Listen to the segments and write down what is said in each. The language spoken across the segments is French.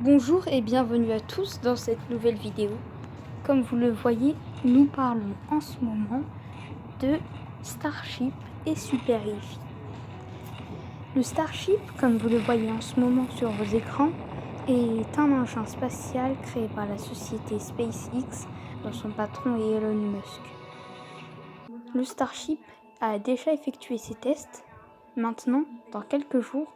Bonjour et bienvenue à tous dans cette nouvelle vidéo. Comme vous le voyez, nous parlons en ce moment de Starship et Super Heavy. Le Starship, comme vous le voyez en ce moment sur vos écrans, est un engin spatial créé par la société SpaceX dont son patron est Elon Musk. Le Starship a déjà effectué ses tests. Maintenant, dans quelques jours,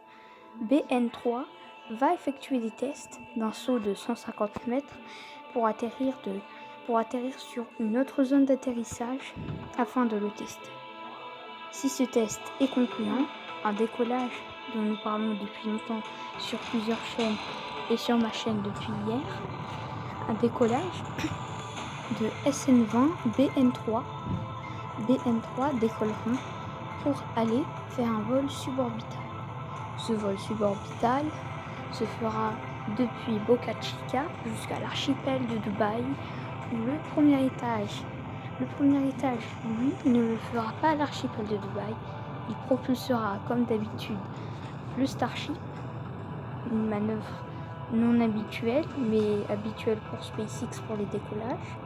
BN3 va effectuer des tests d'un saut de 150 mètres pour atterrir sur une autre zone d'atterrissage afin de le tester. Si ce test est concluant, un décollage dont nous parlons depuis longtemps sur plusieurs chaînes et sur ma chaîne depuis hier, un décollage de SN20 BN3 décolleront pour aller faire un vol suborbital. Ce vol suborbital se fera depuis Boca Chica jusqu'à l'archipel de Dubaï, où le premier étage, lui, ne le fera pas à l'archipel de Dubaï. Il propulsera, comme d'habitude, le Starship, une manœuvre non habituelle, mais habituelle pour SpaceX pour les décollages.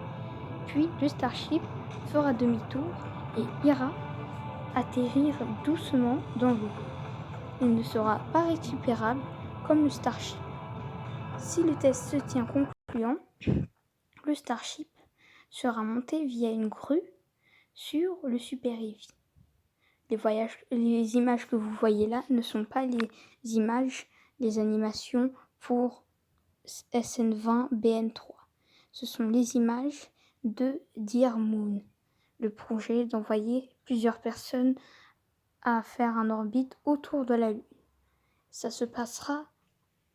Puis le Starship fera demi-tour et ira atterrir doucement dans l'eau. Il ne sera pas récupérable comme le Starship. Si le test se tient concluant, le Starship sera monté via une grue sur le Super Heavy. Les images que vous voyez là ne sont pas les animations pour SN20 BN3. Ce sont les images de Dear Moon, le projet d'envoyer plusieurs personnes à faire un orbite autour de la Lune. Ça se passera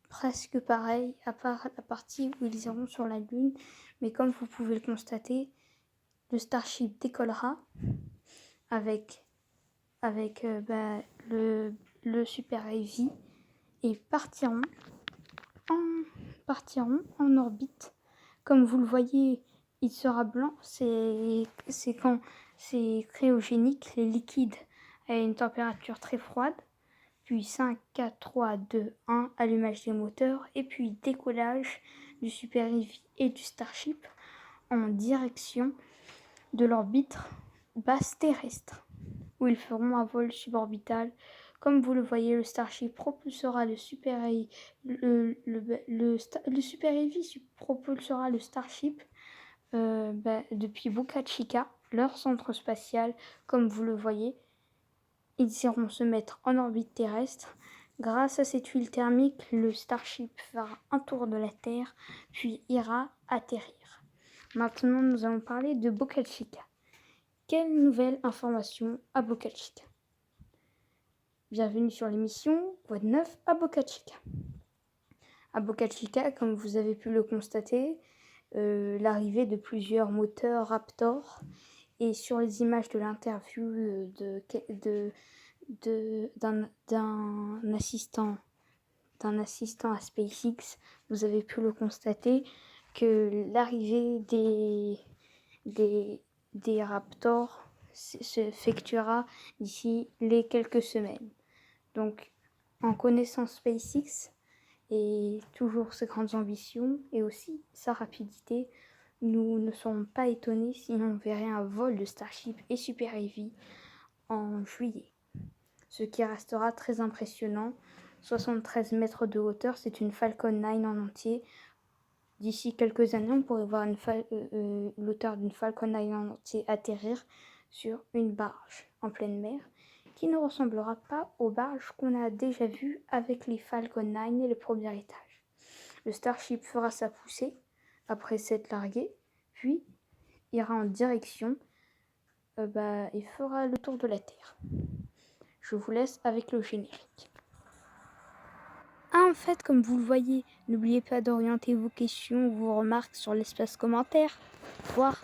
presque pareil, à part la partie où ils iront sur la Lune, mais comme vous pouvez le constater, le Starship décollera avec le Super Heavy et partiront en orbite. Comme vous le voyez, il sera blanc, c'est quand c'est cryogénique, les liquides à une température très froide. Puis 5, 4, 3, 2, 1, allumage des moteurs, et puis décollage du Super Heavy et du Starship en direction de l'orbite basse terrestre, où ils feront un vol suborbital. Comme vous le voyez, le Starship propulsera le Super Heavy, le Super Heavy propulsera le Starship depuis Boca Chica, leur centre spatial, comme vous le voyez. Ils iront se mettre en orbite terrestre. Grâce à cette huile thermique, le Starship fera un tour de la Terre, puis ira atterrir. Maintenant, nous allons parler de Boca Chica. Quelle nouvelle information à Boca Chica? Bienvenue sur l'émission Quoi de neuf à Boca Chica? À Boca Chica, comme vous avez pu le constater, l'arrivée de plusieurs moteurs Raptor, et sur les images de l'interview d'un assistant à SpaceX, vous avez pu le constater que l'arrivée des Raptors s'effectuera d'ici les quelques semaines. Donc, en connaissant SpaceX et toujours ses grandes ambitions et aussi sa rapidité, nous ne serons pas étonnés si on verrait un vol de Starship et Super Heavy en juillet. Ce qui restera très impressionnant. 73 mètres de hauteur, c'est une Falcon 9 en entier. D'ici quelques années, on pourrait voir l'auteur d'une Falcon 9 en entier atterrir sur une barge en pleine mer, qui ne ressemblera pas aux barges qu'on a déjà vues avec les Falcon 9 et le premier étage. Le Starship fera sa poussée après s'être largué, puis ira en direction et fera le tour de la Terre. Je vous laisse avec le générique. En fait, comme vous le voyez, n'oubliez pas d'orienter vos questions ou vos remarques sur l'espace commentaire. Au revoir.